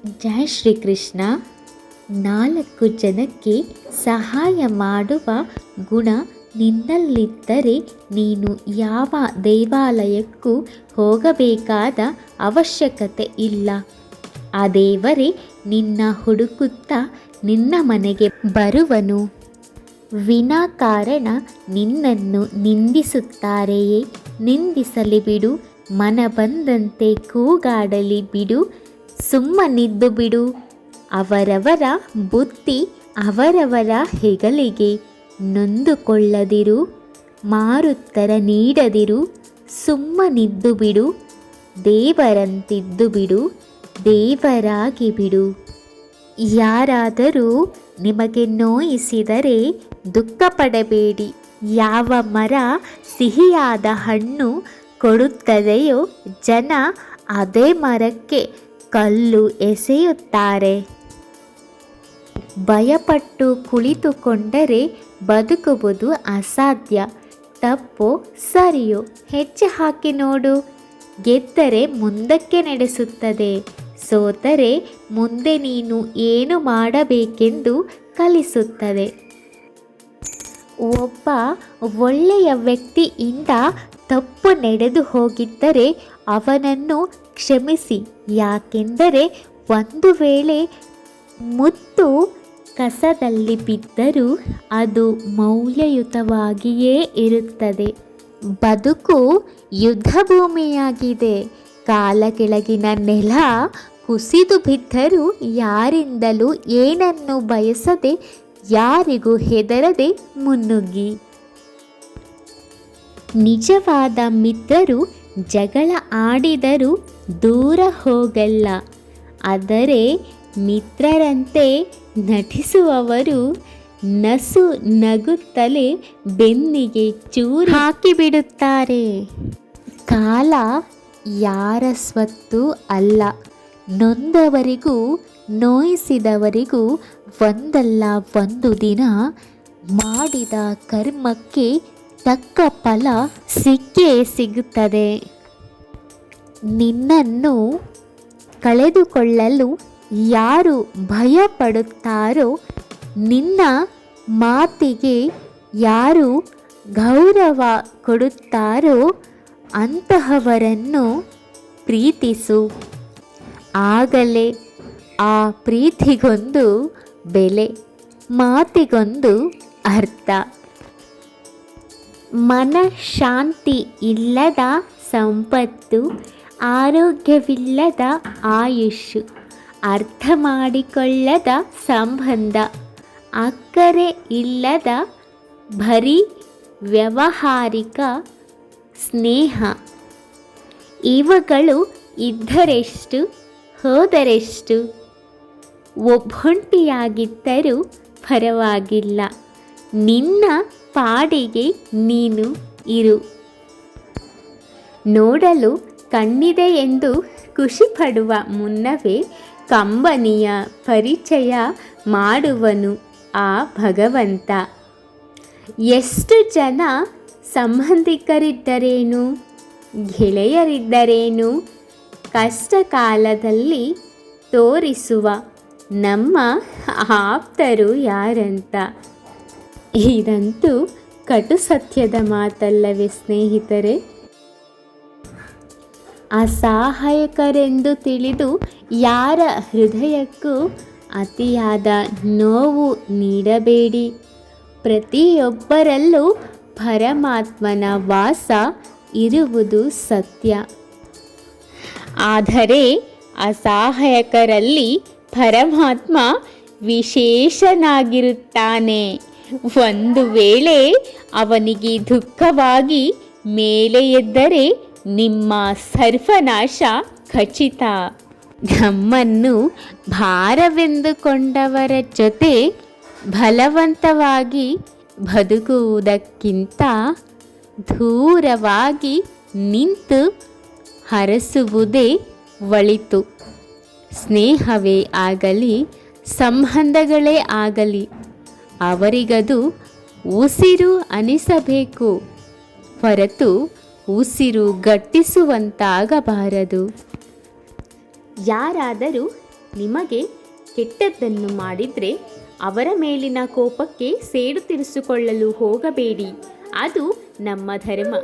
ಜೈ ಶ್ರೀಕೃಷ್ಣ. 4 ಜನಕ್ಕೆ ಸಹಾಯ ಮಾಡುವ ಗುಣ ನಿನ್ನಲ್ಲಿದ್ದರೆ ನೀನು ಯಾವ ದೇವಾಲಯಕ್ಕೂ ಹೋಗಬೇಕಾದ ಅವಶ್ಯಕತೆ ಇಲ್ಲ. ಆ ದೇವರೇ ನಿನ್ನ ಹುಡುಕುತ್ತಾ ನಿನ್ನ ಮನೆಗೆ ಬರುವನು. ವಿನಾಕಾರಣ ನಿನ್ನನ್ನು ನಿಂದಿಸುತ್ತಾರೆಯೇ, ನಿಂದಿಸಲಿ ಬಿಡು. ಮನ ಬಂದಂತೆ ಕೂಗಾಡಲಿ ಬಿಡು, ಸುಮ್ಮನಿದ್ದು ಬಿಡು. ಅವರವರ ಬುದ್ಧಿ ಅವರವರ ಹೆಗಲಿಗೆ. ನೊಂದುಕೊಳ್ಳದಿರು, ಮಾರುತ್ತರ ನೀಡದಿರು, ಸುಮ್ಮನಿದ್ದು ಬಿಡು. ದೇವರಂತಿದ್ದು ಬಿಡು, ದೇವರಾಗಿ ಬಿಡು. ಯಾರಾದರೂ ನಿಮಗೆ ನೋಯಿಸಿದರೆ ದುಃಖ ಪಡಬೇಡಿ. ಯಾವ ಮರ ಸಿಹಿಯಾದ ಹಣ್ಣು ಕೊಡುತ್ತದೆಯೋ ಜನ ಅದೇ ಮರಕ್ಕೆ ಕಲ್ಲು ಎಸೆಯುತ್ತಾರೆ. ಭಯಪಟ್ಟು ಕುಳಿತುಕೊಂಡರೆ ಬದುಕುವುದು ಅಸಾಧ್ಯ. ತಪ್ಪೋ ಸರಿಯೋ ಹೆಜ್ಜೆ ಹಾಕಿ ನೋಡು. ಗೆದ್ದರೆ ಮುಂದಕ್ಕೆ ನಡೆಸುತ್ತದೆ, ಸೋತರೆ ಮುಂದೆ ನೀನು ಏನು ಮಾಡಬೇಕೆಂದು ಕಲಿಸುತ್ತದೆ. ಒಬ್ಬ ಒಳ್ಳೆಯ ವ್ಯಕ್ತಿಯಿಂದ ತಪ್ಪು ನಡೆದು ಹೋಗಿದ್ದರೆ ಅವನನ್ನು ಕ್ಷಮಿಸಿ. ಯಾಕೆಂದರೆ ಒಂದು ವೇಳೆ ಮುತ್ತು ಕಸದಲ್ಲಿ ಬಿದ್ದರೂ ಅದು ಮೌಲ್ಯಯುತವಾಗಿಯೇ ಇರುತ್ತದೆ. ಬದುಕು ಯುದ್ಧಭೂಮಿಯಾಗಿದೆ. ಕಾಲ ಕೆಳಗಿನ ನೆಲ ಕುಸಿದು ಬಿದ್ದರೂ ಯಾರಿಂದಲೂ ಏನನ್ನು ಬಯಸದೆ, ಯಾರಿಗೂ ಹೆದರದೆ ಮುನ್ನುಗ್ಗಿ. ನಿಜವಾದ ಮಿತ್ರರು ಜಗಳ ಆಡಿದರೂ ದೂರ ಹೋಗಲ್ಲ. ಆದರೆ ಮಿತ್ರರಂತೆ ನಟಿಸುವವರು ನಸು ನಗುತ್ತಲೇ ಬೆನ್ನಿಗೆ ಚೂರು ಹಾಕಿಬಿಡುತ್ತಾರೆ. ಕಾಲ ಯಾರ ಸ್ವತ್ತು ಅಲ್ಲ. ನೊಂದವರಿಗೂ ನೋಯಿಸಿದವರಿಗೂ ಒಂದಲ್ಲ ಒಂದು ದಿನ ಮಾಡಿದ ಕರ್ಮಕ್ಕೆ ತಕ್ಕ ಫಲ ಸಿಕ್ಕೇ ಸಿಗುತ್ತದೆ. ನಿನ್ನನ್ನು ಕಳೆದುಕೊಳ್ಳಲು ಯಾರು ಭಯಪಡುತ್ತಾರೋ, ನಿನ್ನ ಮಾತಿಗೆ ಯಾರು ಗೌರವ ಕೊಡುತ್ತಾರೋ ಅಂತಹವರನ್ನು ಪ್ರೀತಿಸು. ಆಗಲೇ ಆ ಪ್ರೀತಿಗೊಂದು ಬೆಲೆ, ಮಾತಿಗೊಂದು ಅರ್ಥ. ಮನಃಶಾಂತಿ ಇಲ್ಲದ ಸಂಪತ್ತು, ಆರೋಗ್ಯವಿಲ್ಲದ ಆಯುಷ್, ಅರ್ಥ ಮಾಡಿಕೊಳ್ಳದ ಸಂಬಂಧ, ಅಕ್ಕರೆ ಇಲ್ಲದ ಬರೀ ವ್ಯಾವಹಾರಿಕ ಸ್ನೇಹ. ಇವುಗಳು ಇದ್ದರೆಷ್ಟು ಹೋದರೆಷ್ಟು. ಒಬ್ಬೊಂಟಿಯಾಗಿದ್ದರೂ ಪರವಾಗಿಲ್ಲ, ನಿನ್ನ ಪಾಡಿಗೆ ನೀನು ಇರು. ನೋಡಲು ಕಣ್ಣಿದೆ ಎಂದು ಖುಷಿಪಡುವ ಮುನ್ನವೇ ಕಂಬನಿಯ ಪರಿಚಯ ಮಾಡುವನು ಆ ಭಗವಂತ. ಎಷ್ಟು ಜನ ಸಂಬಂಧಿಕರಿದ್ದರೇನು, ಗೆಳೆಯರಿದ್ದರೇನು, ಕಷ್ಟ ಕಾಲದಲ್ಲಿ ತೋರಿಸುವ ನಮ್ಮ ಆಪ್ತರು ಯಾರಂತ. ಇದಂತೂ ಕಟು ಸತ್ಯದ ಮಾತಲ್ಲವೇ ಸ್ನೇಹಿತರೆ? ಅಸಹಾಯಕರೆಂದು ತಿಳಿದು ಯಾರ ಹೃದಯಕ್ಕೂ ಅತಿಯಾದ ನೋವು ನೀಡಬೇಡಿ. ಪ್ರತಿಯೊಬ್ಬರಲ್ಲೂ ಪರಮಾತ್ಮನ ವಾಸ ಇರುವುದು ಸತ್ಯ. ಆದರೆ ಅಸಹಾಯಕರಲ್ಲಿ ಪರಮಾತ್ಮ ವಿಶೇಷನಾಗಿರುತ್ತಾನೆ. ಒಂದು ವೇಳೆ ಅವನಿಗೆ ದುಃಖವಾಗಿ ಮೇಲೆ ಎದ್ದರೆ ನಿಮ್ಮ ಸರ್ವನಾಶ ಖಚಿತ. ನಮ್ಮನ್ನು ಭಾರವೆಂದುಕೊಂಡವರ ಜೊತೆ ಬಲವಂತವಾಗಿ ಬದುಕುವುದಕ್ಕಿಂತ ದೂರವಾಗಿ ನಿಂತು ಹರಸುವುದೇ ಒಳಿತು. ಸ್ನೇಹವೇ ಆಗಲಿ, ಸಂಬಂಧಗಳೇ ಆಗಲಿ, ಅವರಿಗದು ಉಸಿರು ಅನಿಸಬೇಕು ಹೊರತು ಉಸಿರು ಗಟ್ಟಿಸುವಂತಾಗಬಾರದು. ಯಾರಾದರೂ ನಿಮಗೆ ಕೆಟ್ಟದ್ದನ್ನು ಮಾಡಿದರೆ ಅವರ ಮೇಲಿನ ಕೋಪಕ್ಕೆ ಸೇಡು ತೀರಿಸಿಕೊಳ್ಳಲು ಹೋಗಬೇಡಿ. ಅದು ನಮ್ಮ ಧರ್ಮ.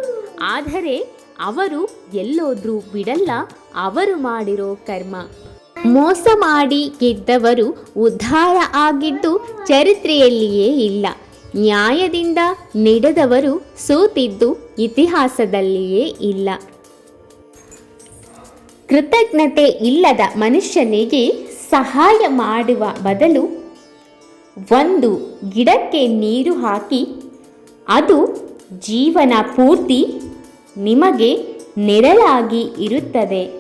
ಆದರೆ ಅವರು ಎಲ್ಲೋದ್ರೂ ಬಿಡಲ್ಲ, ಅವರು ಮಾಡಿರೋ ಕರ್ಮ. ಮೋಸ ಮಾಡಿ ಗೆದ್ದವರು ಉದ್ಧಾರ ಆಗಿದ್ದು ಚರಿತ್ರೆಯಲ್ಲಿಯೇ ಇಲ್ಲ. ನ್ಯಾಯದಿಂದ ನಡೆದವರು ಸೋತಿದ್ದು ಇತಿಹಾಸದಲ್ಲಿಯೇ ಇಲ್ಲ. ಕೃತಜ್ಞತೆ ಇಲ್ಲದ ಮನುಷ್ಯನಿಗೆ ಸಹಾಯ ಮಾಡುವ ಬದಲು ಒಂದು ಗಿಡಕ್ಕೆ ನೀರು ಹಾಕಿ ಅದು ಜೀವನ ಪೂರ್ತಿ ನಿಮಗೆ ನೆರಳಾಗಿ ಇರುತ್ತದೆ.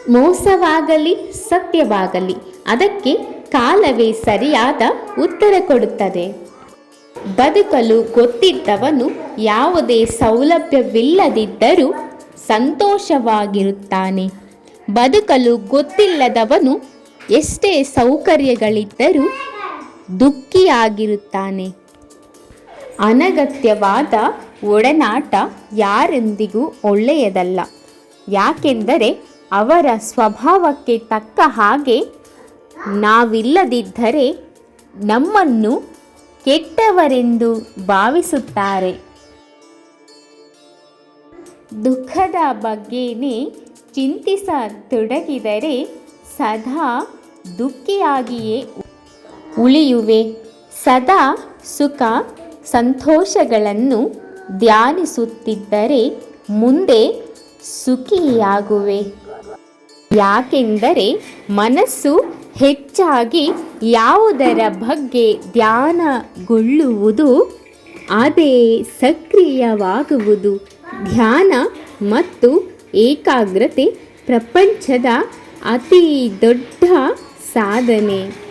ಮೋಸವಾಗಲಿ ಸತ್ಯವಾಗಲಿ ಅದಕ್ಕೆ ಕಾಲವೇ ಸರಿಯಾದ ಉತ್ತರ ಕೊಡುತ್ತದೆ. ಬದುಕಲು ಗೊತ್ತಿದ್ದವನು ಯಾವುದೇ ಸೌಲಭ್ಯವಿಲ್ಲದಿದ್ದರೂ ಸಂತೋಷವಾಗಿರುತ್ತಾನೆ. ಬದುಕಲು ಗೊತ್ತಿಲ್ಲದವನು ಎಷ್ಟೇ ಸೌಕರ್ಯಗಳಿದ್ದರೂ ದುಃಖಿಯಾಗಿರುತ್ತಾನೆ. ಅನಗತ್ಯವಾದ ಒಡನಾಟ ಯಾರೆಂದಿಗೂ ಒಳ್ಳೆಯದಲ್ಲ. ಯಾಕೆಂದರೆ ಅವರ ಸ್ವಭಾವಕ್ಕೆ ತಕ್ಕ ಹಾಗೆ ನಾವಿಲ್ಲದಿದ್ದರೆ ನಮ್ಮನ್ನು ಕೆಟ್ಟವರೆಂದು ಭಾವಿಸುತ್ತಾರೆ. ದುಃಖದ ಬಗ್ಗೆನೇ ಚಿಂತಿಸತೊಡಗಿದರೆ ಸದಾ ದುಃಖಿಯಾಗಿಯೇ ಉಳಿಯುವೆ. ಸದಾ ಸುಖ ಸಂತೋಷಗಳನ್ನು ಧ್ಯಾನಿಸುತ್ತಿದ್ದರೆ ಮುಂದೆ ಸುಖಿಯಾಗುವೆ. ಯಾಕೆಂದರೆ ಮನಸ್ಸು ಹೆಚ್ಚಾಗಿ ಯಾವುದರ ಬಗ್ಗೆ ಧ್ಯಾನಗೊಳ್ಳುವುದು ಅದೇ ಸಕ್ರಿಯವಾಗುವುದು. ಧ್ಯಾನ ಮತ್ತು ಏಕಾಗ್ರತೆ ಪ್ರಪಂಚದ ಅತಿ ದೊಡ್ಡ ಸಾಧನೆ.